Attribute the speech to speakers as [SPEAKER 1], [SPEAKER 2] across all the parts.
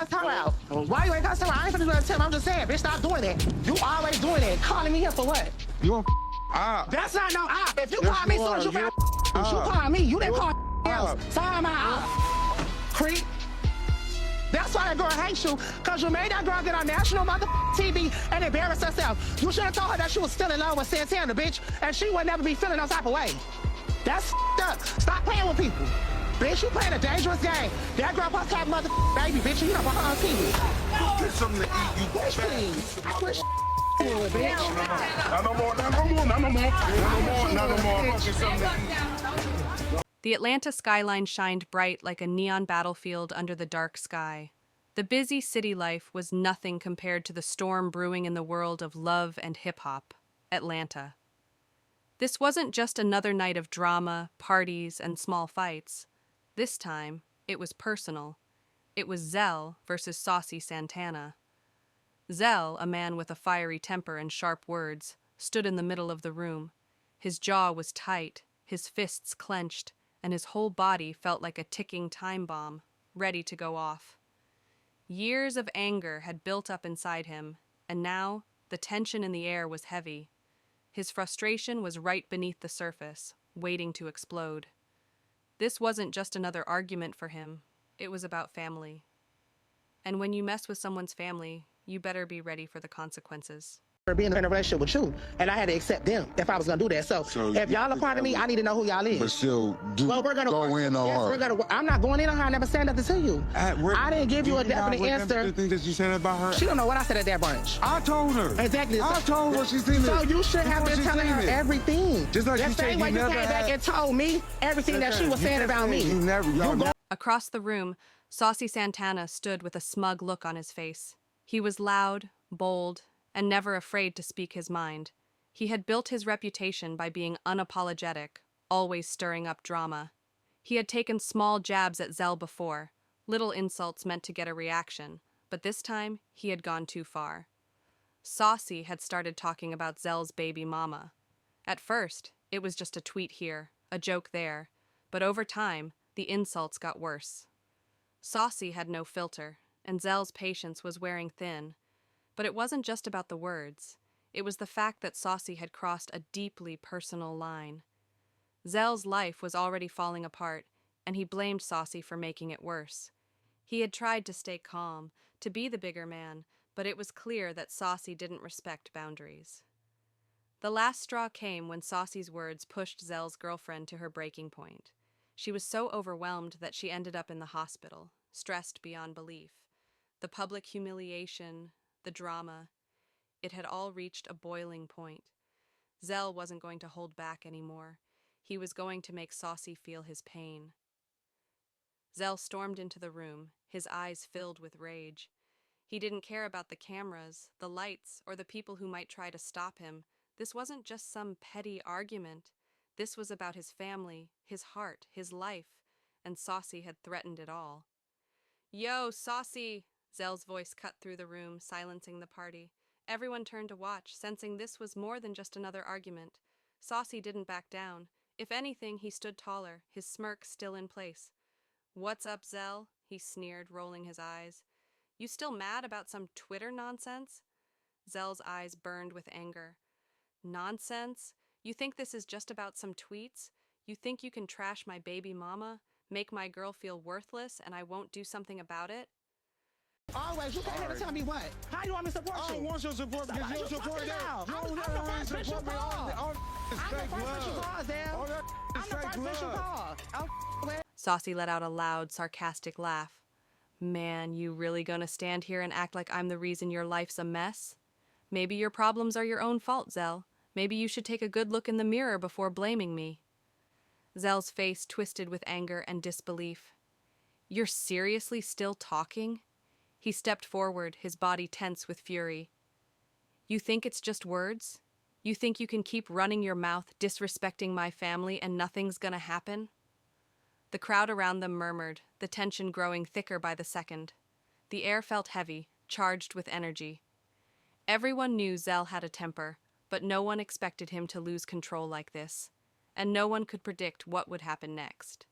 [SPEAKER 1] cuss her out? Why you ain't cussing her? I ain't finna do that to him. I'm just saying, bitch, stop doing that. You always doing that. Calling me here for what?
[SPEAKER 2] You up.
[SPEAKER 1] That's not no op. If you call me as soon as you call me. You didn't call else. Sorry, my op. Creep. That's why that girl hates you, because you made that girl get on national TV and embarrass herself. You should have told her that she was still in love with Santana, bitch, and she would never be feeling no type of way. That's up. Stop playing with people. Bitch, you playing a dangerous game. That girl supposed to have baby, bitch, you don't put her on TV.
[SPEAKER 2] Get something to eat, you
[SPEAKER 1] Bitch, please. I wish would, bitch.
[SPEAKER 2] Not no more.
[SPEAKER 3] The Atlanta skyline shined bright like a neon battlefield under the dark sky. The busy city life was nothing compared to the storm brewing in the world of love and hip-hop, Atlanta. This wasn't just another night of drama, parties, and small fights. This time, it was personal. It was Zell versus Saucy Santana. Zell, a man with a fiery temper and sharp words, stood in the middle of the room. His jaw was tight, his fists clenched, and his whole body felt like a ticking time bomb, ready to go off. Years of anger had built up inside him, and now the tension in the air was heavy. His frustration was right beneath the surface, waiting to explode. This wasn't just another argument for him, it was about family. And when you mess with someone's family, you better be ready for the consequences.
[SPEAKER 1] Being in a relationship with you, and I had to accept them if I was gonna do that. So if y'all are part of me, I need to know who y'all is.
[SPEAKER 2] But still, we're gonna go in on her.
[SPEAKER 1] I'm not going in on her. I never said nothing to you. I didn't give you a definite answer.
[SPEAKER 2] The things that you said about her.
[SPEAKER 1] She don't know what I said at that brunch.
[SPEAKER 2] I told her.
[SPEAKER 1] Exactly.
[SPEAKER 2] I told her she's seen it.
[SPEAKER 1] So you should have been telling her everything.
[SPEAKER 2] Just like
[SPEAKER 1] the same way you came back and told me everything that she was saying about me.
[SPEAKER 3] Across the room, Saucy Santana stood with a smug look on his face. He was loud, bold, and never afraid to speak his mind. He had built his reputation by being unapologetic, always stirring up drama. He had taken small jabs at Zell before, little insults meant to get a reaction, but this time he had gone too far. Saucy had started talking about Zell's baby mama. At first, it was just a tweet here, a joke there, but over time, the insults got worse. Saucy had no filter, and Zell's patience was wearing thin. But it wasn't just about the words. It was the fact that Saucy had crossed a deeply personal line. Zell's life was already falling apart, and he blamed Saucy for making it worse. He had tried to stay calm, to be the bigger man, but it was clear that Saucy didn't respect boundaries. The last straw came when Saucy's words pushed Zell's girlfriend to her breaking point. She was so overwhelmed that she ended up in the hospital, stressed beyond belief. The public humiliation, the drama, it had all reached a boiling point. Zell wasn't going to hold back anymore. He was going to make Saucy feel his pain. Zell stormed into the room, his eyes filled with rage. He didn't care about the cameras, the lights, or the people who might try to stop him. This wasn't just some petty argument. This was about his family, his heart, his life, and Saucy had threatened it all. "Yo, Saucy!" Zell's voice cut through the room, silencing the party. Everyone turned to watch, sensing this was more than just another argument. Saucy didn't back down. If anything, he stood taller, his smirk still in place. "What's up, Zell?" he sneered, rolling his eyes. "You still mad about some Twitter nonsense?" Zell's eyes burned with anger. "Nonsense? You think this is just about some tweets? You think you can trash my baby mama, make my girl feel worthless, and I won't do something about it?"
[SPEAKER 1] Always, you can't ever tell me what. How you want me to support you?
[SPEAKER 2] I don't want your support because you don't support that.
[SPEAKER 1] I'm the first bitch you call. I'm the first bitch you call.
[SPEAKER 3] Saucy let out a loud, sarcastic laugh. "Man, you really gonna stand here and act like I'm the reason your life's a mess? Maybe your problems are your own fault, Zell. Maybe you should take a good look in the mirror before blaming me." Zell's face twisted with anger and disbelief. "You're seriously still talking?" He stepped forward, his body tense with fury. "You think it's just words? You think you can keep running your mouth, disrespecting my family, and nothing's gonna happen?" The crowd around them murmured, the tension growing thicker by the second. The air felt heavy, charged with energy. Everyone knew Zell had a temper, but no one expected him to lose control like this, and no one could predict what would happen next.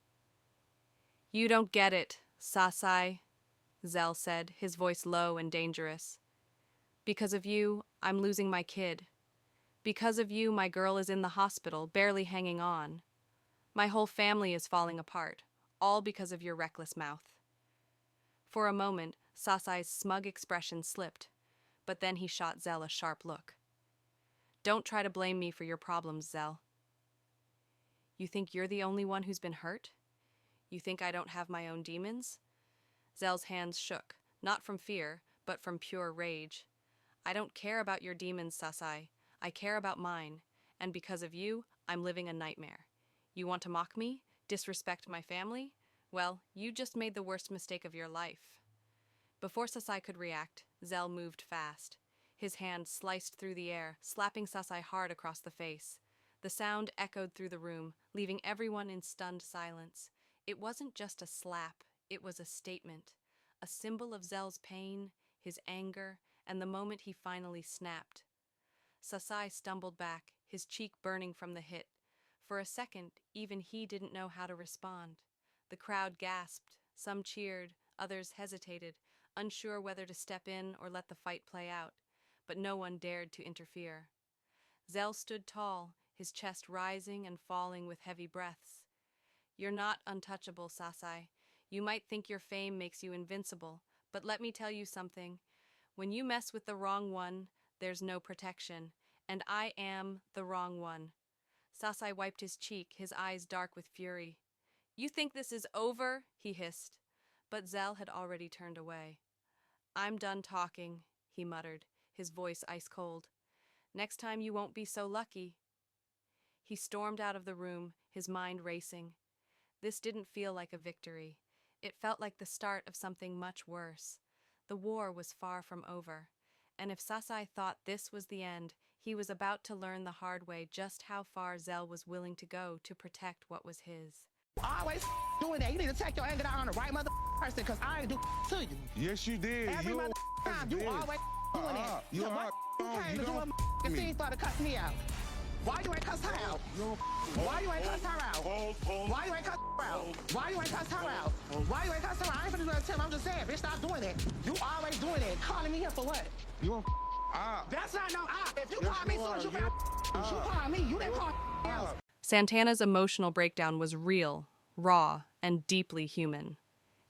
[SPEAKER 3] "You don't get it, Saucy," Zell said, his voice low and dangerous. Because of you, I'm losing my kid. Because of you, my girl is in the hospital, barely hanging on. My whole family is falling apart, all because of your reckless mouth. For a moment, Saucy's smug expression slipped, but then he shot Zell a sharp look. Don't try to blame me for your problems, Zell. You think you're the only one who's been hurt? You think I don't have my own demons? Zell's hands shook, not from fear, but from pure rage. I don't care about your demons, Saucy. I care about mine, and because of you, I'm living a nightmare. You want to mock me? Disrespect my family? Well, you just made the worst mistake of your life. Before Saucy could react, Zell moved fast. His hand sliced through the air, slapping Saucy hard across the face. The sound echoed through the room, leaving everyone in stunned silence. It wasn't just a slap, it was a statement, a symbol of Zell's pain, his anger, and the moment he finally snapped. Saucy stumbled back, his cheek burning from the hit. For a second, even he didn't know how to respond. The crowd gasped, some cheered, others hesitated, unsure whether to step in or let the fight play out, but no one dared to interfere. Zell stood tall, his chest rising and falling with heavy breaths. You're not untouchable, Saucy. You might think your fame makes you invincible, but let me tell you something. When you mess with the wrong one, there's no protection, and I am the wrong one. Saucy wiped his cheek, his eyes dark with fury. You think this is over? He hissed. But Zell had already turned away. I'm done talking, he muttered, his voice ice cold. Next time you won't be so lucky. He stormed out of the room, his mind racing. This didn't feel like a victory. It felt like the start of something much worse. The war was far from over, and if Saucy thought this was the end, he was about to learn the hard way just how far Zell was willing to go to protect what was his.
[SPEAKER 1] Always doing that. You need to take your anger out on the right person, because I ain't do to you.
[SPEAKER 2] Yes, you did.
[SPEAKER 1] Every
[SPEAKER 2] You
[SPEAKER 1] time you always doing that.
[SPEAKER 2] You
[SPEAKER 1] So what you came to do a scene for to cuss me out? Why you ain't cuss her out? Why you ain't cuss her out? Why you ain't cuss her out? Why you ain't cuss her out? Why you ain't cuss her out? I ain't finna do that to him. I'm just saying, bitch, stop doing that. You always doing that. Calling me here for what?
[SPEAKER 2] You
[SPEAKER 1] That's not no If you call me soon as you call me. You didn't call else.
[SPEAKER 3] Santana's emotional breakdown was real, raw, and deeply human.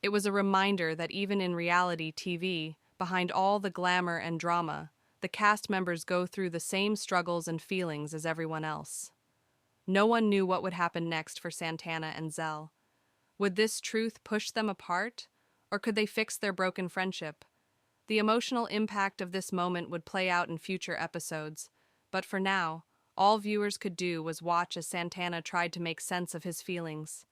[SPEAKER 3] It was a reminder that even in reality TV, behind all the glamour and drama, the cast members go through the same struggles and feelings as everyone else. No one knew what would happen next for Santana and Zell. Would this truth push them apart, or could they fix their broken friendship? The emotional impact of this moment would play out in future episodes, but for now, all viewers could do was watch as Santana tried to make sense of his feelings.